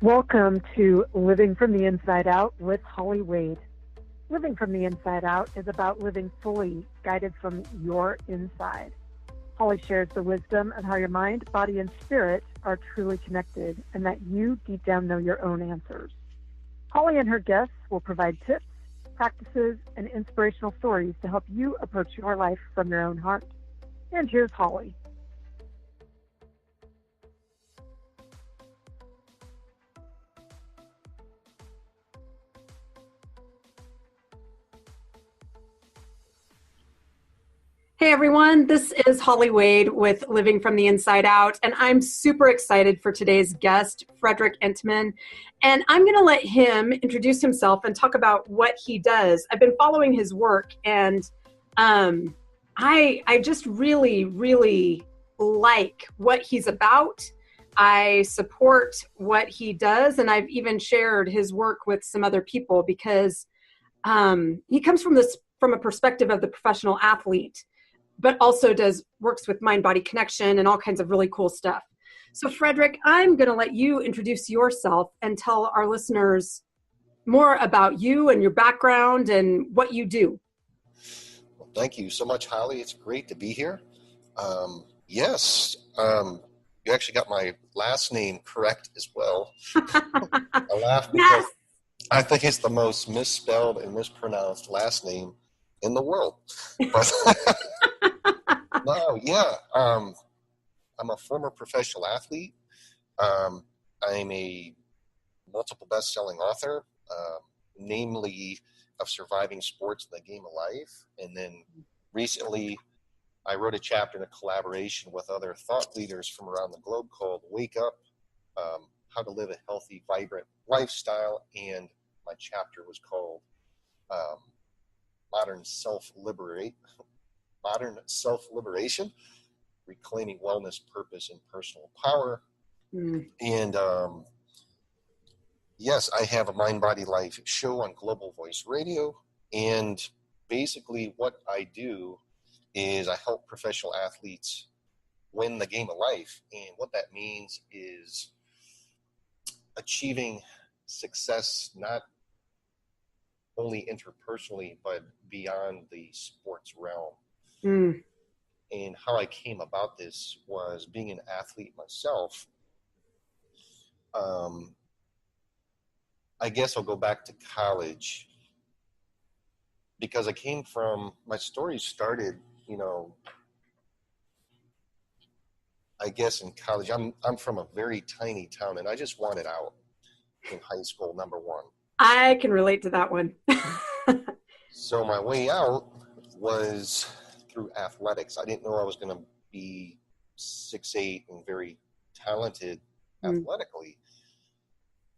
Welcome to Living from the Inside Out with Holly Wade. Living from the Inside Out is about living fully, guided from your inside. Holly shares the wisdom of how your mind, body, and spirit are truly connected and that you deep down know your own answers. Holly and her guests will provide tips, practices, and inspirational stories to help you approach your life from your own heart. And here's Holly. Hey everyone, this is Holly Wade with Living from the Inside Out, and I'm super excited for today's guest, Frederick Entenmann, and I'm going to let him introduce himself and talk about what he does. I've been following his work, and I just really like what he's about. I support what he does, and I've even shared his work with some other people because he comes from a perspective of the professional athlete, but also works with mind-body connection and all kinds of really cool stuff. So Frederick, I'm going to let you introduce yourself and tell our listeners more about you and your background and what you do. Well, thank you so much, Holly. It's great to be here. You actually got my last name correct as well. I laugh because I think it's the most misspelled and mispronounced last name in the world. But I'm a former professional athlete. I'm a multiple best-selling author, namely of surviving sports and the game of life. And then recently, I wrote a chapter in a collaboration with other thought leaders from around the globe called Wake Up, How to Live a Healthy, Vibrant Lifestyle. And my chapter was called Modern Self-Liberation, Reclaiming Wellness, Purpose, and Personal Power. And yes, I have a Mind, Body, Life show on Global Voice Radio. And basically what I do is I help professional athletes win the game of life. And what that means is achieving success, not only interpersonally, but beyond the sports realm. And how I came about this was being an athlete myself. I guess I'll go back to college because my story started, I guess in college. I'm from a very tiny town and I just wanted out in high school, number one. I can relate to that one. So my way out was through athletics. I didn't know I was going to be 6'8" and very talented athletically,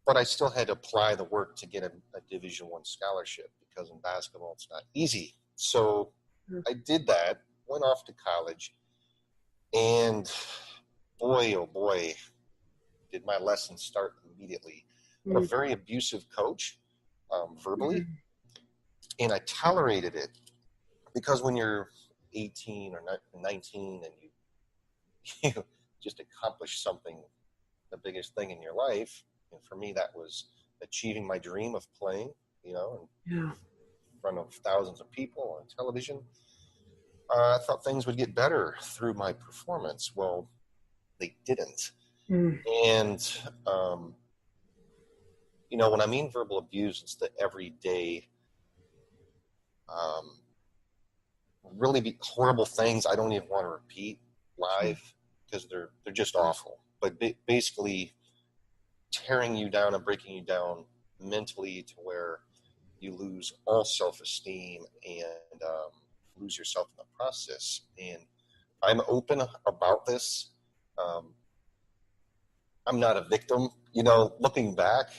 but I still had to apply the work to get a Division I scholarship because in basketball it's not easy. So I did that, went off to college, and boy, oh boy, did my lessons start immediately. A very abusive coach, verbally, and I tolerated it because when you're 18 or 19 and you just accomplish something, the biggest thing in your life, and for me that was achieving my dream of playing, in front of thousands of people on television. I thought things would get better through my performance. Well, they didn't. And when I mean verbal abuse, it's the everyday, really horrible things I don't even want to repeat live because they're just awful. But basically tearing you down and breaking you down mentally to where you lose all self-esteem and lose yourself in the process. And I'm open about this. I'm not a victim. Looking back,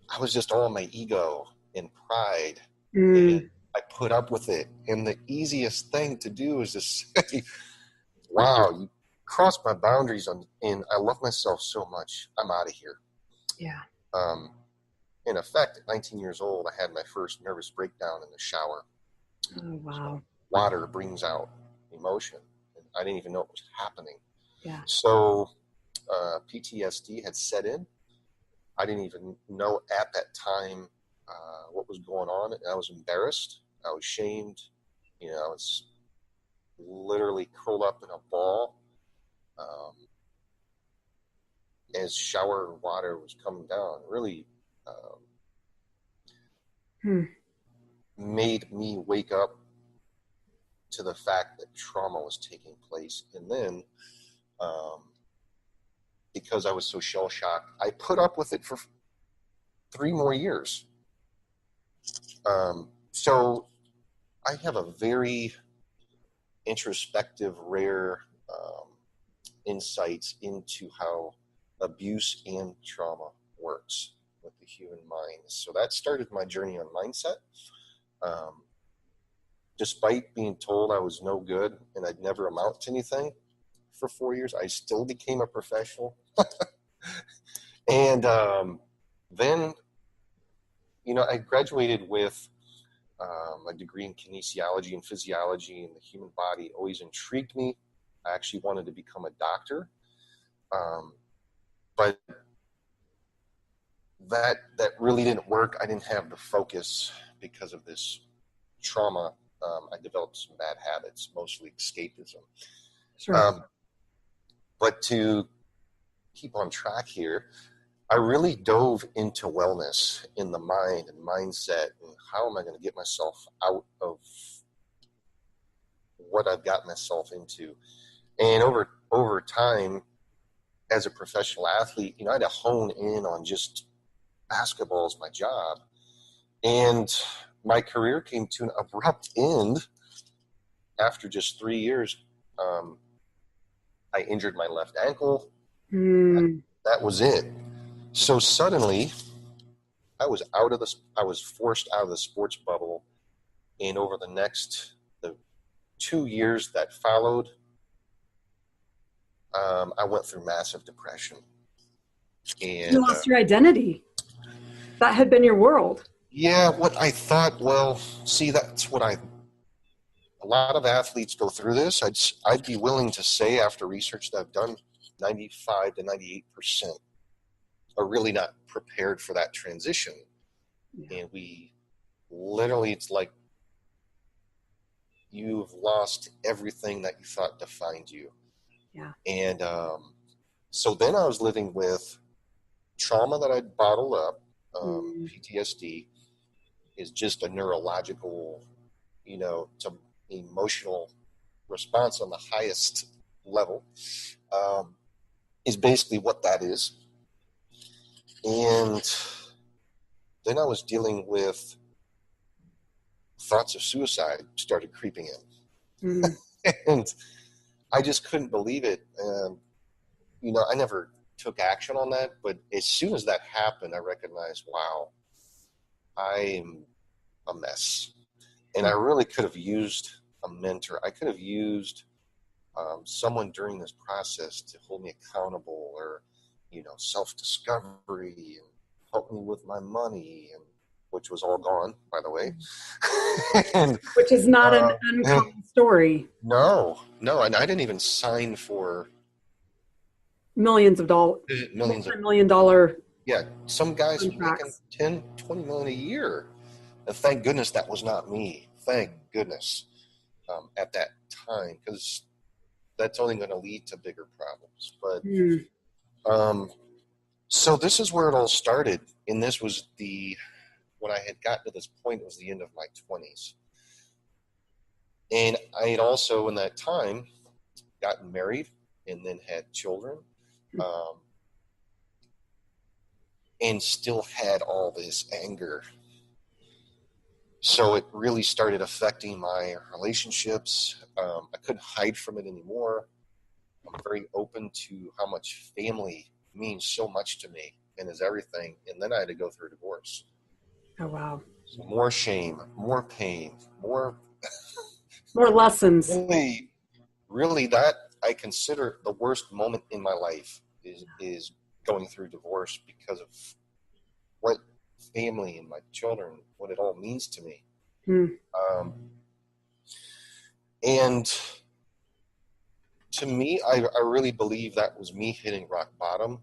I was just all my ego and pride. And I put up with it. And the easiest thing to do is to say, wow, you crossed my boundaries and I love myself so much. I'm out of here. Yeah. In effect, at 19 years old, I had my first nervous breakdown in the shower. Oh, wow. So water brings out emotion. And I didn't even know it was happening. Yeah. So PTSD had set in. I didn't even know at that time what was going on. And I was embarrassed. I was shamed. You know, I was literally curled up in a ball as shower water was coming down. It really made me wake up to the fact that trauma was taking place. And then because I was so shell-shocked, I put up with it for 3 more years. So I have a very introspective, rare insights into how abuse and trauma works with the human mind. So that started my journey on mindset. Despite being told I was no good and I'd never amount to anything for 4 years, I still became a professional. And then, you know, I graduated with a degree in kinesiology and physiology, and the human body always intrigued me. I actually wanted to become a doctor. But that really didn't work. I didn't have the focus because of this trauma. I developed some bad habits, mostly escapism. Sure. But to keep on track here, I really dove into wellness in the mind and mindset, and how am I going to get myself out of what I've got myself into. And over time, as a professional athlete, you know, I had to hone in on just basketball as my job. And my career came to an abrupt end after just 3 years. I injured my left ankle. That was it. So suddenly, I was forced out of the sports bubble. And over the 2 years that followed, I went through massive depression. And you lost your identity. That had been your world. Yeah, what I thought, well, see, that's what a lot of athletes go through this. I'd be willing to say, after research that I've done, 95 to 98% are really not prepared for that transition. Yeah. And we literally, it's like you've lost everything that you thought defined you. Yeah. And so then I was living with trauma that I'd bottled up. PTSD is just a neurological, you know, to emotional response on the highest level, is basically what that is. And then I was dealing with thoughts of suicide started creeping in. And I just couldn't believe it. You know, I never took action on that, but as soon as that happened, I recognized, wow, I am a mess. And I really could have used a mentor. I could have used someone during this process to hold me accountable, or, you know, self-discovery, and help me with my money, and which was all gone, by the way. And, which is not an uncommon story. No, and I didn't even sign for millions of dollars, $1 million. Yeah, some guys contracts. making 10, 20 million a year. And thank goodness that was not me. Thank goodness at that time, because that's only going to lead to bigger problems. But so this is where it all started. And this was when I had gotten to this point, it was the end of my 20s. And I had also, in that time, gotten married and then had children. And still had all this anger. So it really started affecting my relationships. I couldn't hide from it anymore. I'm very open to how much family means so much to me and is everything. And then I had to go through a divorce. Oh, wow. So more shame, more pain, more lessons. Really that I consider the worst moment in my life is going through divorce, because of what family and my children, what it all means to me. And to me, I really believe that was me hitting rock bottom,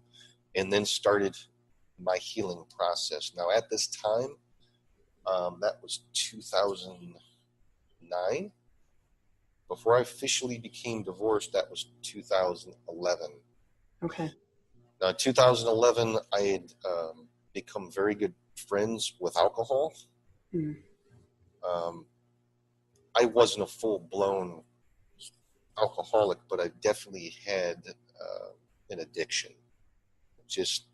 and then started my healing process. Now, at this time, that was 2009. Before I officially became divorced, that was 2011. Okay. Now, in 2011, I had become very good friends with alcohol. Mm. I wasn't a full-blown alcoholic, but I definitely had an addiction. Just,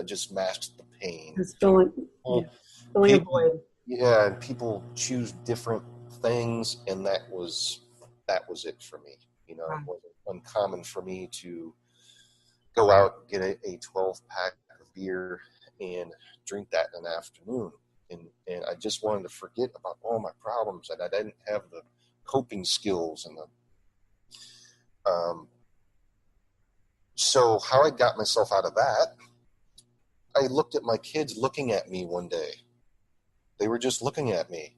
just masked the pain. Just filling a void. Yeah, and people choose different things, and that was it for me. Wow. It wasn't uncommon for me to go out and get a 12-pack of beer and drink that in an afternoon. And I just wanted to forget about all my problems, and I didn't have the coping skills and so how I got myself out of that, I looked at my kids looking at me one day. They were just looking at me.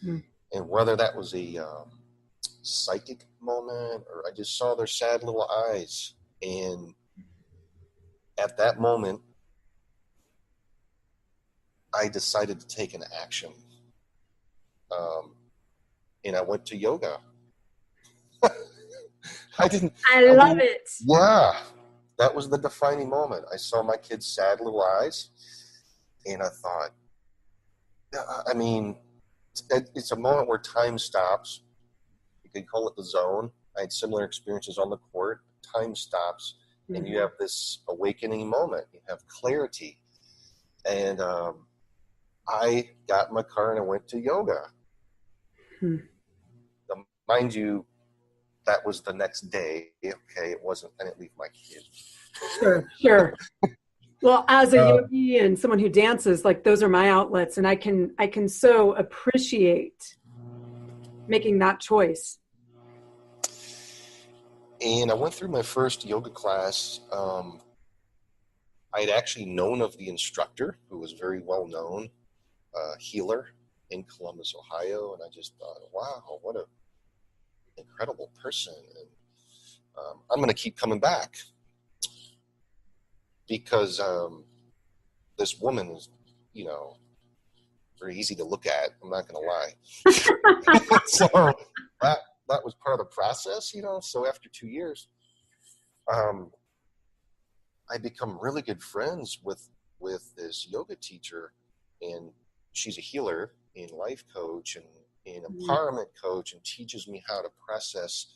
Hmm. And whether that was a psychic moment or I just saw their sad little eyes. And at that moment, I decided to take an action. And I went to yoga. I love it. Yeah, that was the defining moment. I saw my kids' sad little eyes, and I thought, it's a moment where time stops. You could call it the zone. I had similar experiences on the court. Time stops, and you have this awakening moment. You have clarity. And I got in my car and I went to yoga. Now, mind you, that was the next day. Okay, it wasn't. I didn't leave my kids. Sure. Well, as a yogi and someone who dances, like those are my outlets, and I can so appreciate making that choice. And I went through my first yoga class. I'd actually known of the instructor, who was very well known, healer in Columbus, Ohio, and I just thought, wow, what a incredible person. And I'm going to keep coming back because this woman is, very easy to look at. I'm not going to lie. So that was part of the process, So after 2 years, I become really good friends with this yoga teacher, and she's a healer and life coach and empowerment coach, and teaches me how to process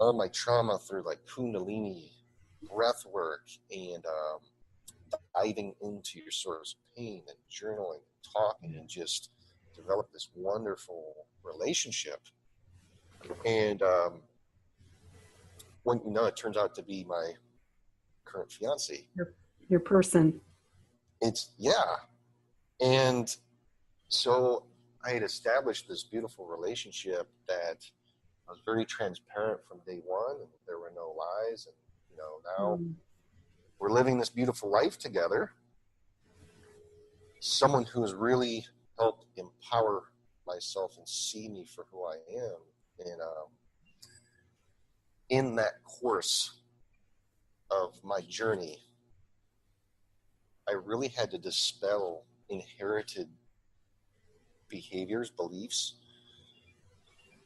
all my trauma through like Kundalini breath work and diving into your source of pain and journaling and talking and just develop this wonderful relationship. And when it turns out to be my current fiance. Your person. And so I had established this beautiful relationship that I was very transparent from day one, and there were no lies. And now we're living this beautiful life together. Someone who has really helped empower myself and see me for who I am. And in that course of my journey, I really had to dispel inherited behaviors, beliefs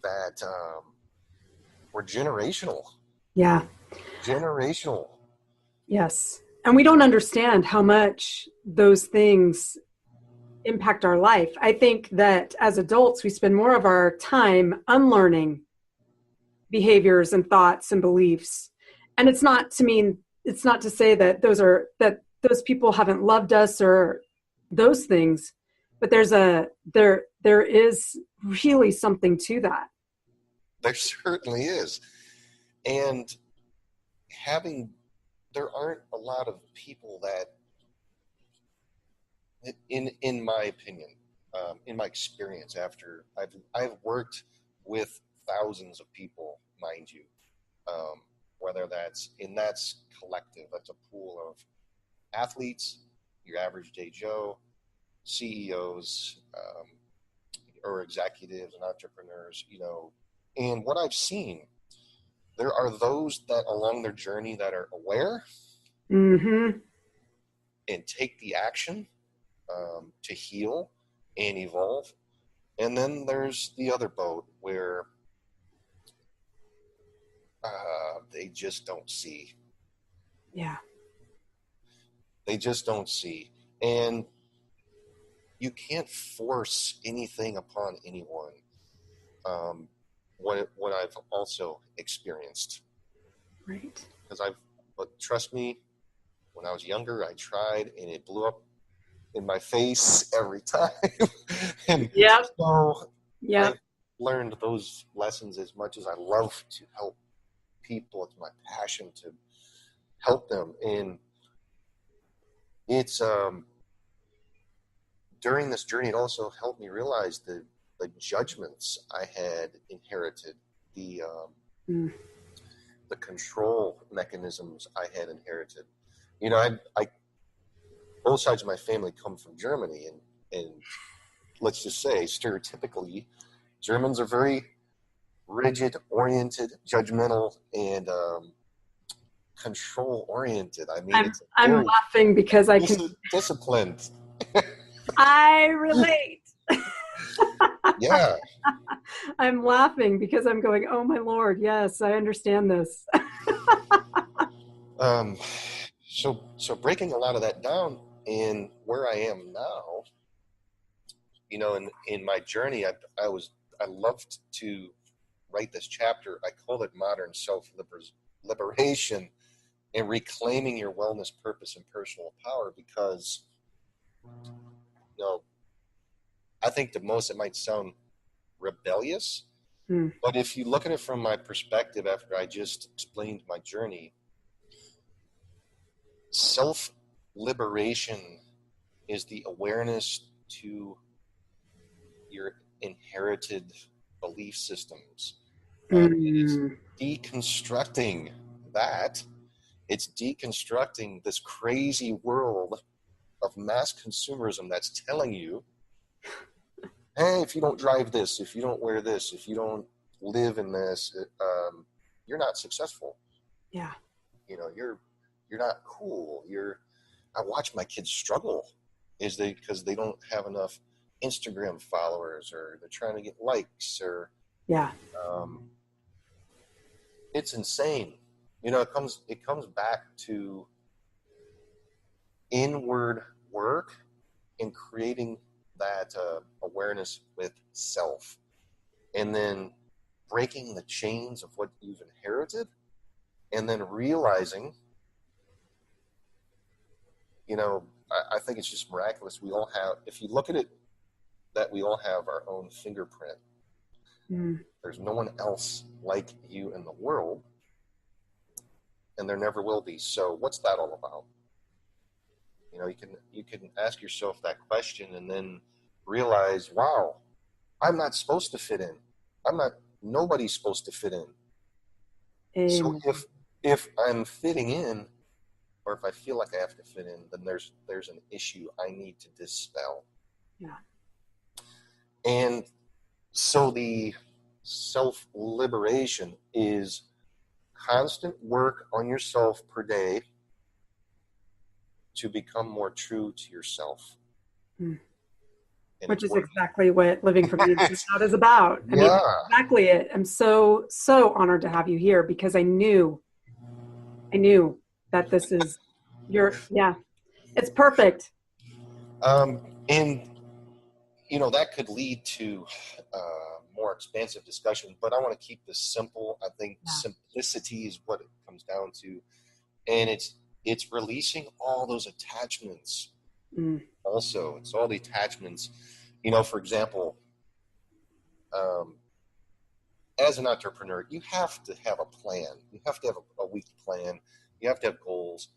that were generational. Yeah. Generational. Yes. And we don't understand how much those things impact our life. I think that as adults, we spend more of our time unlearning behaviors and thoughts and beliefs. And it's not to say that those people haven't loved us or those things, but there is really something to that. There certainly is. And there aren't a lot of people that, in my opinion, in my experience, after I've worked with thousands of people, mind you, whether that's collective, that's a pool of athletes, your average day Joe, CEOs, or executives and entrepreneurs, and what I've seen, there are those that along their journey that are aware, Mm-hmm. and take the action to heal and evolve. And then there's the other boat where they just don't see. Yeah. They just don't see. And you can't force anything upon anyone. What I've also experienced. Right. But trust me, when I was younger, I tried and it blew up in my face every time. And Yep. so Yep. I learned those lessons. As much as I love to help people, it's my passion to help them. And it's during this journey, it also helped me realize the judgments I had inherited, the control mechanisms I had inherited. You know, I both sides of my family come from Germany, and let's just say, stereotypically, Germans are very rigid, oriented, judgmental, and control oriented. I mean, I'm laughing because I can disciplined. I relate. Yeah. I'm laughing because I'm going, oh my Lord, yes, I understand this. So breaking a lot of that down, and where I am now, you know, in my journey, I loved to write this chapter. I called it Modern Self-Liberation and Reclaiming Your Wellness, Purpose, and Personal Power, because, you know, I think the most, it might sound rebellious, but if you look at it from my perspective after I just explained my journey, self-liberation is the awareness to your inherited belief systems. It's deconstructing that. It's deconstructing this crazy world of mass consumerism that's telling you, hey, if you don't drive this, if you don't wear this, if you don't live in this, you're not successful. Yeah. You know, you're not cool. I watch my kids struggle because they don't have enough Instagram followers, or they're trying to get likes, or yeah. It's insane. You know, it comes back to inward work and creating that awareness with self, and then breaking the chains of what you've inherited, and then realizing, you know, I think it's just miraculous. We all have, if you look at it, that we all have our own fingerprint. There's no one else like you in the world, and there never will be. So what's that all about? You know, you can ask yourself that question and then realize, wow, I'm not supposed to fit in. Nobody's supposed to fit in. Amen. So if I'm fitting in, or if I feel like I have to fit in, then there's an issue I need to dispel. Yeah. And so the self-liberation is constant work on yourself per day to become more true to yourself. Which is exactly what Living from the Inside Out is about. I mean, exactly it. I'm so honored to have you here, because I knew that this is it's perfect. And, you know, that could lead to more expansive discussion, but I want to keep this simple. I think simplicity is what it comes down to. And it's releasing all those attachments. Also, it's all the attachments. You know, for example, as an entrepreneur, you have to have a plan. You have to have a week plan. You have to have goals.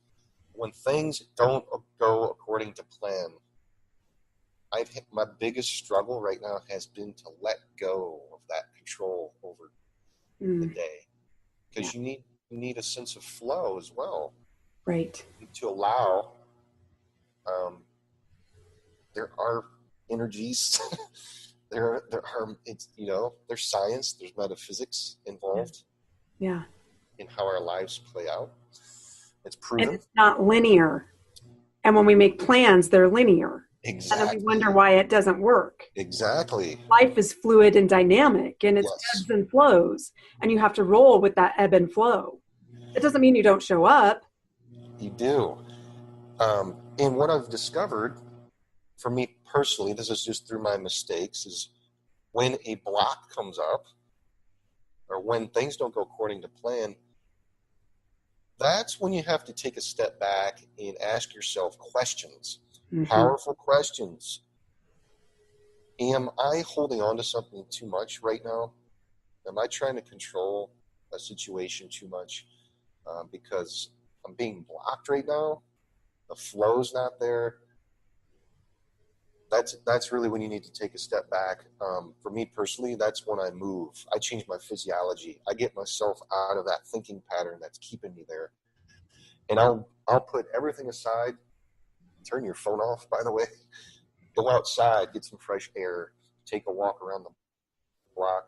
When things don't go according to plan, my biggest struggle right now has been to let go of that control over the day, because you need a sense of flow as well, right? To allow. There are energies. there are, it's, you know, there's science, there's metaphysics involved. Yeah. In how our lives play out. It's And proven. it's not linear. And when we make plans, they're linear. Exactly. And then we wonder why it doesn't work. Exactly. Life is fluid and dynamic, and it's Yes. ebbs and flows. And you have to roll with that ebb and flow. It doesn't mean you don't show up. You do. And what I've discovered, for me personally, this is just through my mistakes, is when a block comes up or when things don't go according to plan, that's when you have to take a step back and ask yourself questions, powerful questions. Am I holding on to something too much right now? Am I trying to control a situation too much because I'm being blocked right now? The flow's not there. That's really when you need to take a step back. For me personally, that's when I move. I change my physiology. I get myself out of that thinking pattern that's keeping me there. And I'll put everything aside. Turn your phone off, by the way. Go outside, get some fresh air, take a walk around the block,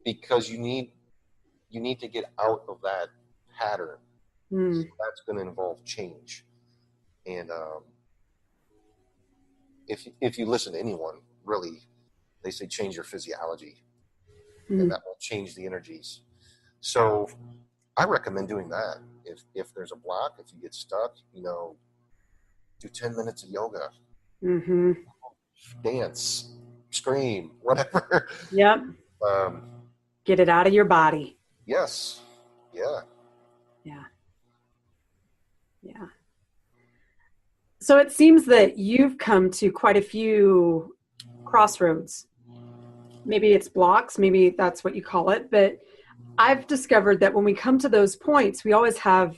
because you need to get out of that pattern. So that's going to involve change. And if you listen to anyone, really, they say change your physiology, and that will change the energies. So I recommend doing that. If there's a block, if you get stuck, do 10 minutes of yoga, dance, scream, whatever. Yep. Get it out of your body. Yes. Yeah. Yeah. Yeah. So it seems that you've come to quite a few crossroads. Maybe it's blocks, maybe that's what you call it, but I've discovered that when we come to those points, we always have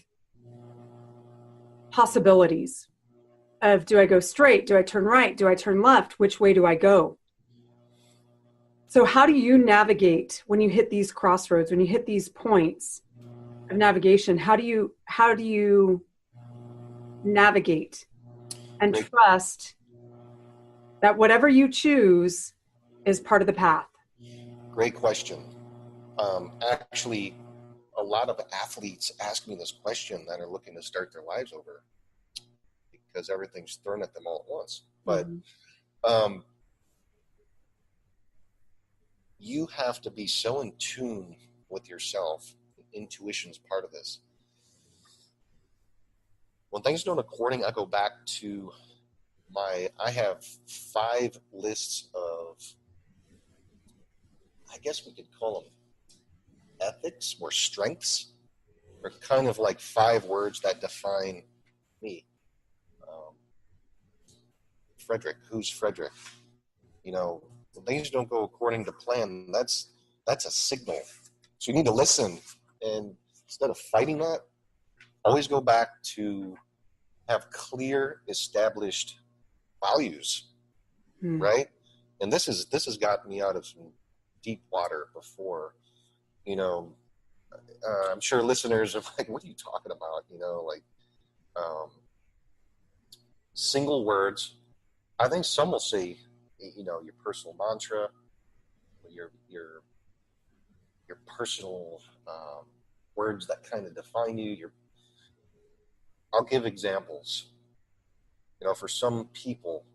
possibilities of, do I go straight? Do I turn right? Do I turn left? Which way do I go? So how do you navigate when you hit these crossroads, when you hit these points of navigation? How do you navigate and trust that whatever you choose is part of the path? Great question. Actually, a lot of athletes ask me this question that are looking to start their lives over, because everything's thrown at them all at once. But you have to be so in tune with yourself. Intuition's part of this. When things don't according, I go back to I have 5 lists of, I guess we could call them ethics or strengths. They're kind of like 5 words that define me. Frederick, who's Frederick? When things don't go according to plan, that's a signal. So you need to listen, and instead of fighting that, always go back to have clear, established values, right? And this has gotten me out of some deep water before. I'm sure listeners are like, "What are you talking about?" Single words. I think some will say, your personal mantra, your personal words that kind of define you. I'll give examples. For some people,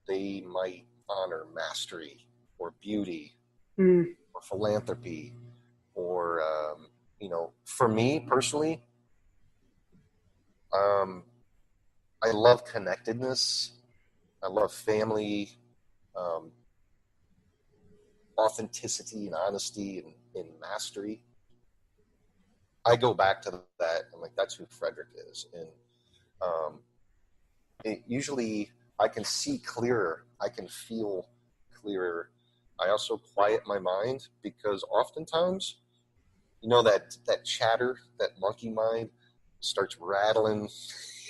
they might honor mastery or beauty or philanthropy, or for me personally, I love connectedness. I love family, authenticity and honesty and mastery. I go back to that. I'm like, that's who Frederick is. And usually I can see clearer. I can feel clearer. I also quiet my mind, because oftentimes, that chatter, that monkey mind starts rattling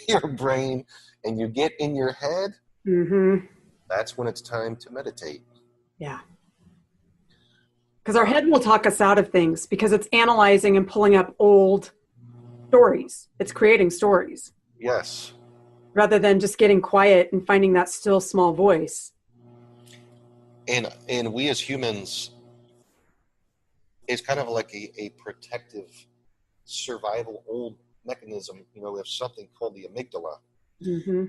your brain, and you get in your head. That's when it's time to meditate. Yeah. Because our head will talk us out of things, because it's analyzing and pulling up old stories. It's creating stories. Yes. Rather than just getting quiet and finding that still small voice. And we as humans, it's kind of like a protective survival old mechanism. We have something called the amygdala. Mm-hmm.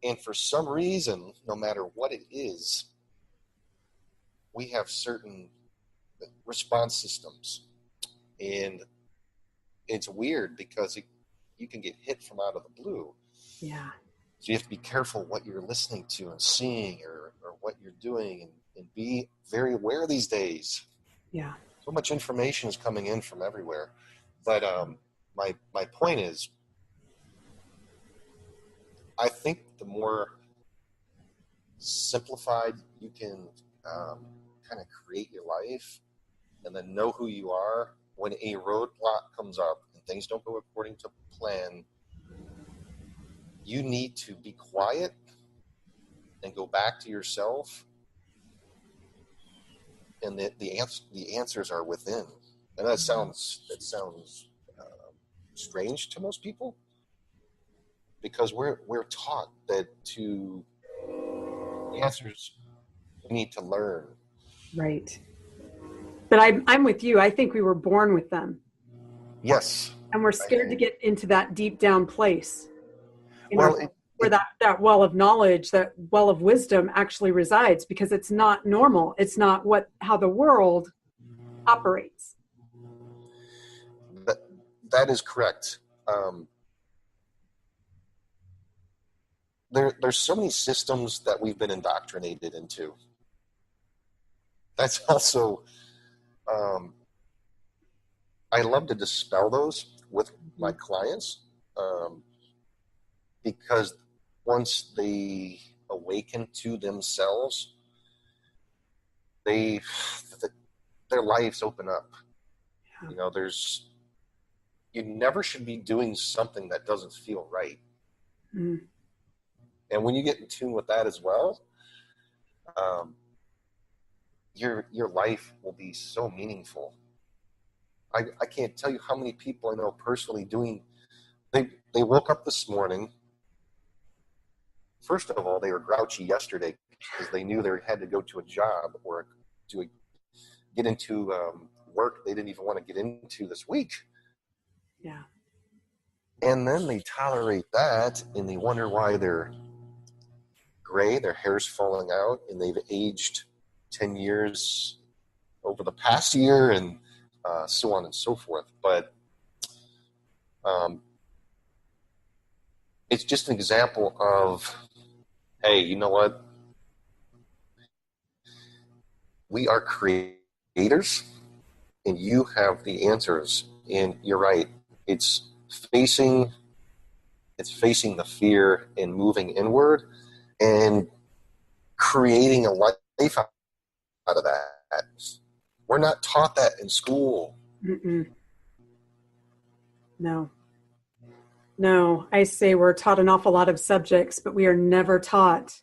And for some reason, no matter what it is, we have certain response systems. And it's weird because you can get hit from out of the blue. Yeah. So you have to be careful what you're listening to and seeing or what you're doing, and be very aware these days. Yeah. So much information is coming in from everywhere. But my point is, I think the more simplified you can kind of create your life and then know who you are, when a roadblock comes up and things don't go according to plan, you need to be quiet and go back to yourself, and the answers are within. And that sounds strange to most people, because we're taught that the answers we need to learn. Right. But I'm with you. I think we were born with them. Yes. And we're scared to get into that deep down place. Where that well of knowledge, that well of wisdom actually resides, because it's not normal. It's not how the world operates. That is correct. There's so many systems that we've been indoctrinated into. That's also, I love to dispel those with my clients, because once they awaken to themselves, their lives open up. You never should be doing something that doesn't feel right. Mm. And when you get in tune with that as well, your life will be so meaningful. I can't tell you how many people I know personally they woke up this morning. First of all, they were grouchy yesterday because they knew they had to go to a job or to get into work they didn't even want to get into this week. Yeah. And then they tolerate that, and they wonder why they're gray, their hair's falling out, and they've aged 10 years over the past year, and so on and so forth. But it's just an example of, hey, you know what? We are creators, and you have the answers. And you're right. It's facing the fear and moving inward and creating a life out of that. We're not taught that in school. Mm-mm. No, I say we're taught an awful lot of subjects, but we are never taught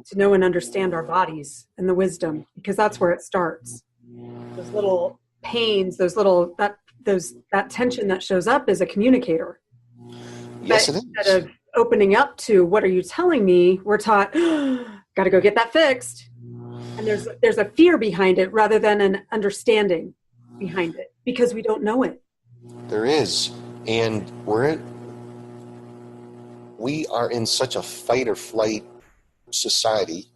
to know and understand our bodies and the wisdom, because that's where it starts. Those little pains, that tension that shows up is a communicator. Yes, but it is. Instead of opening up to what are you telling me, we're taught, got to go get that fixed. And there's a fear behind it rather than an understanding behind it, because we don't know it. There is. And we are in such a fight or flight society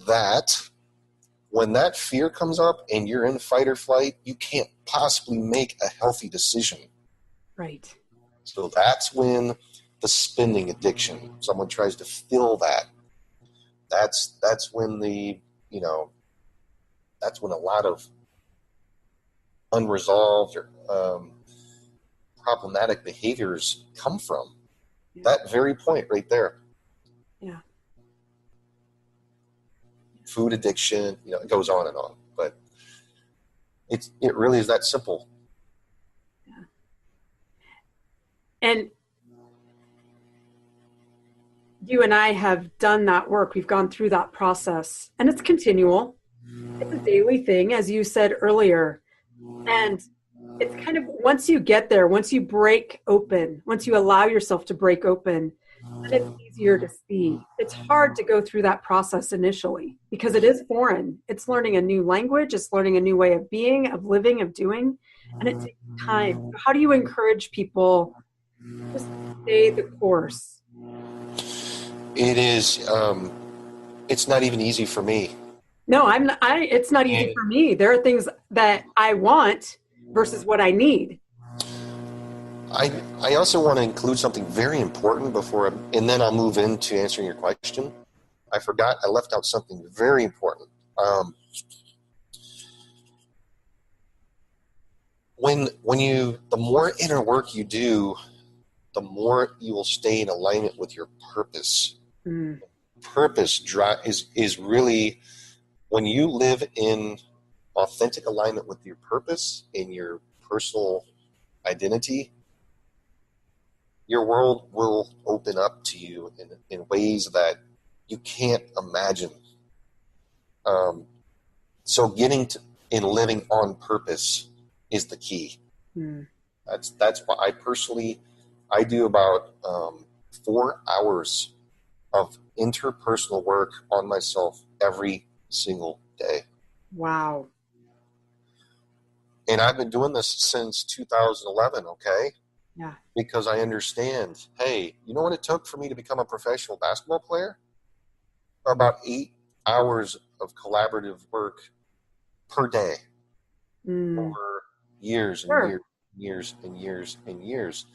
that when that fear comes up and you're in fight or flight, you can't possibly make a healthy decision. Right. So that's when the spending addiction, someone tries to fill that. That's when that's when a lot of unresolved or problematic behaviors come from. Yeah. That very point right there. Yeah. Food addiction, it goes on and on, but it really is that simple. Yeah. And you and I have done that work. We've gone through that process, and it's continual. It's a daily thing, as you said earlier. And it's kind of, once you get there, once you break open, once you allow yourself to break open, then it's easier to see. It's hard to go through that process initially because it is foreign. It's learning a new language. It's learning a new way of being, of living, of doing. and it takes time. How do you encourage people just to stay the course? It is, it's not even easy for me. No, it's not easy for me. There are things that I want versus what I need. I also want to include something very important and then I'll move into answering your question. I left out something very important. The more inner work you do, the more you will stay in alignment with your purpose. Mm. Purpose is really when you live in authentic alignment with your purpose in your personal identity, your world will open up to you in ways that you can't imagine. So getting to and living on purpose is the key. Mm. That's why I do about 4 hours of interpersonal work on myself every single day. Wow. And I've been doing this since 2011, okay? Yeah. Because I understand, hey, you know what it took for me to become a professional basketball player? About 8 hours of collaborative work per day over years and Sure. years and years and years.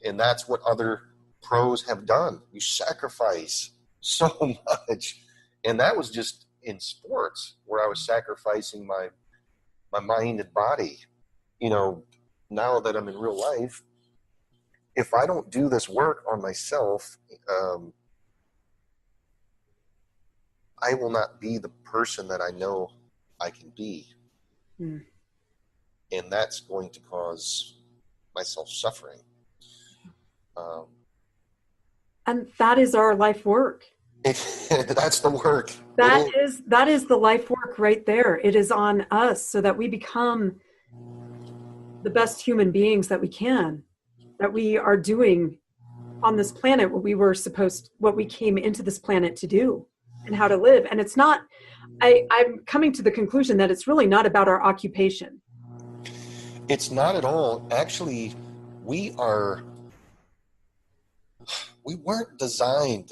And that's what other pros have done. You sacrifice so much. And that was just in sports where I was sacrificing my mind and body. You know, now that I'm in real life, if I don't do this work on myself, I will not be the person that I know I can be. Mm. And that's going to cause myself suffering. And that is our life work. That's the work. That is the life work right there. It is on us so that we become the best human beings that we can, that we are doing on this planet what we came into this planet to do and how to live. And it's not, I'm coming to the conclusion that it's really not about our occupation. It's not at all. Actually, we weren't designed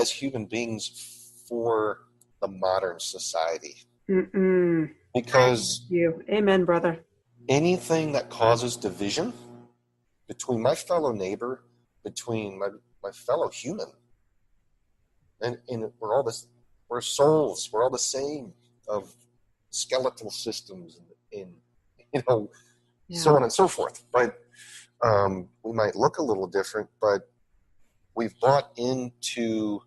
as human beings for the modern society. Mm-mm. Because Amen, brother. Anything that causes division between my fellow neighbor, between my fellow human, and we're souls, we're all the same, of skeletal systems and so on and so forth. But we might look a little different, but we've bought into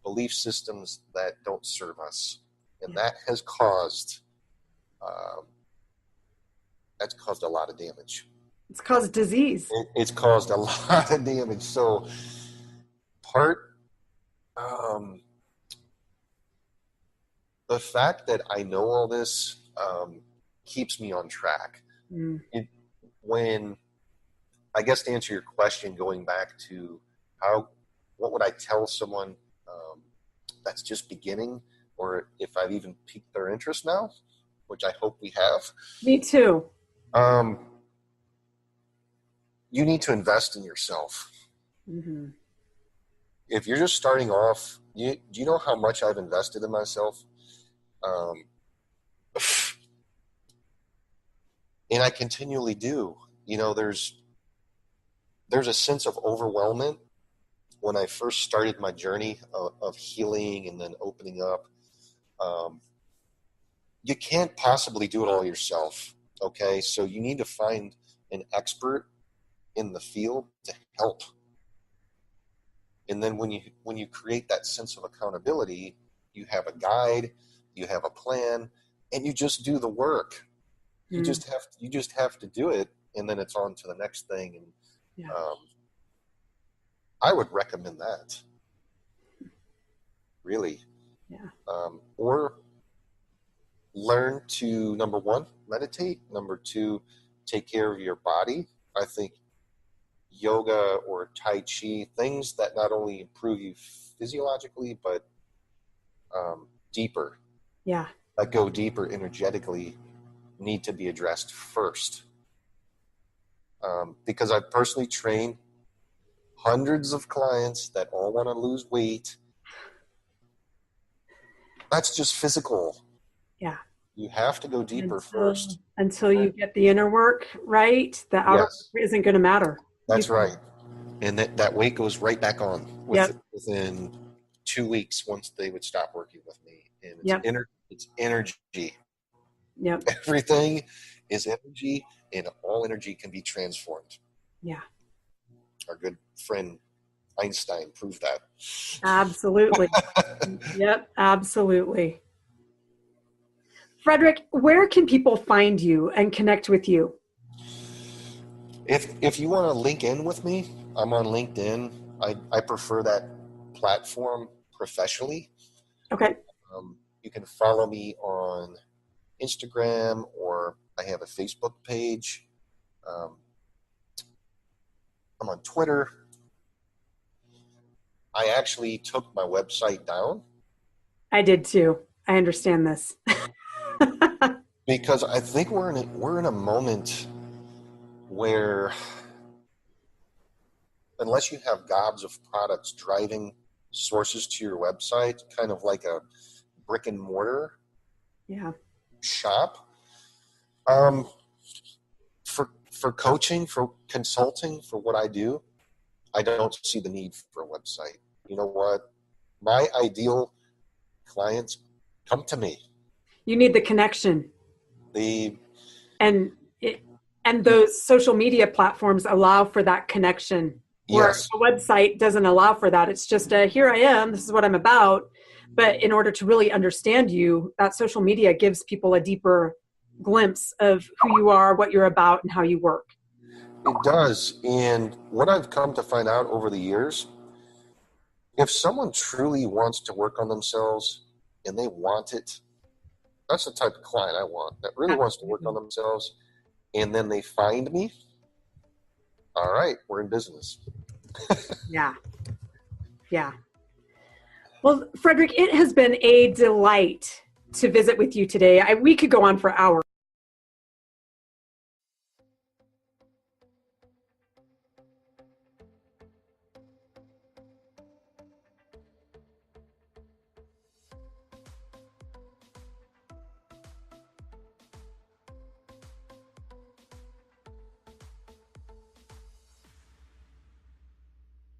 belief systems that don't serve us, and that has caused a lot of damage. It's caused disease. It's caused a lot of damage. So the fact that I know all this keeps me on track. When, I guess to answer your question, going back to what would I tell someone that's just beginning, or if I've even piqued their interest now, which I hope we have. Me too. You need to invest in yourself. Mm-hmm. If you're just starting off, do you know how much I've invested in myself? And I continually do. There's a sense of overwhelmment when I first started my journey of healing and then opening up. You can't possibly do it all yourself. Okay. So you need to find an expert in the field to help. And then when you create that sense of accountability, you have a guide, you have a plan, and you just do the work. You just have to do it, and then it's on to the next thing. And I would recommend that. Really. Yeah. Or learn to, number one, meditate. Number two, take care of your body. I think yoga or Tai Chi, things that not only improve you physiologically, but deeper. Yeah. that go deeper energetically need to be addressed first. Because I've personally trained hundreds of clients that all want to lose weight. That's just physical. Yeah. You have to go deeper first. Until you get the inner work right, the outer work isn't going to matter. That's right. And that weight goes right back on within 2 weeks once they would stop working with me. And it's energy. Yep. Everything is energy, and all energy can be transformed. Yeah. Our good friend Einstein proved that. Absolutely. Yep, absolutely. Frederick, where can people find you and connect with you? If you want to link in with me, I'm on LinkedIn. I prefer that platform professionally. Okay. You can follow me on Instagram, or I have a Facebook page. I'm on Twitter. I actually took my website down. I did too. I understand this. Because I think we're in a moment where, unless you have gobs of products driving sources to your website, kind of like a brick and mortar shop, for coaching, for consulting, for what I do, I don't see the need for a website. You know what? My ideal clients come to me. You need the connection. And those social media platforms allow for that connection. Yes. Where a website doesn't allow for that. It's just here I am, this is what I'm about. But in order to really understand you, that social media gives people a deeper glimpse of who you are, what you're about, and how you work. It does. And what I've come to find out over the years, if someone truly wants to work on themselves and they want it, that's the type of client I want, that really wants to work on themselves, and then they find me. All right, we're in business. Yeah. Well, Frederick, it has been a delight to visit with you today. We could go on for hours.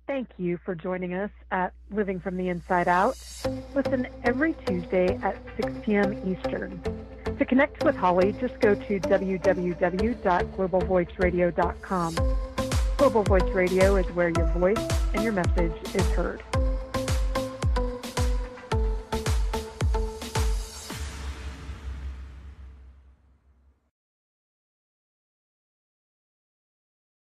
Thank you for joining us at Living from the Inside Out. Listen every Tuesday at 6 p.m. Eastern. To connect with Holly, just go to www.globalvoiceradio.com. Global Voice Radio is where your voice and your message is heard.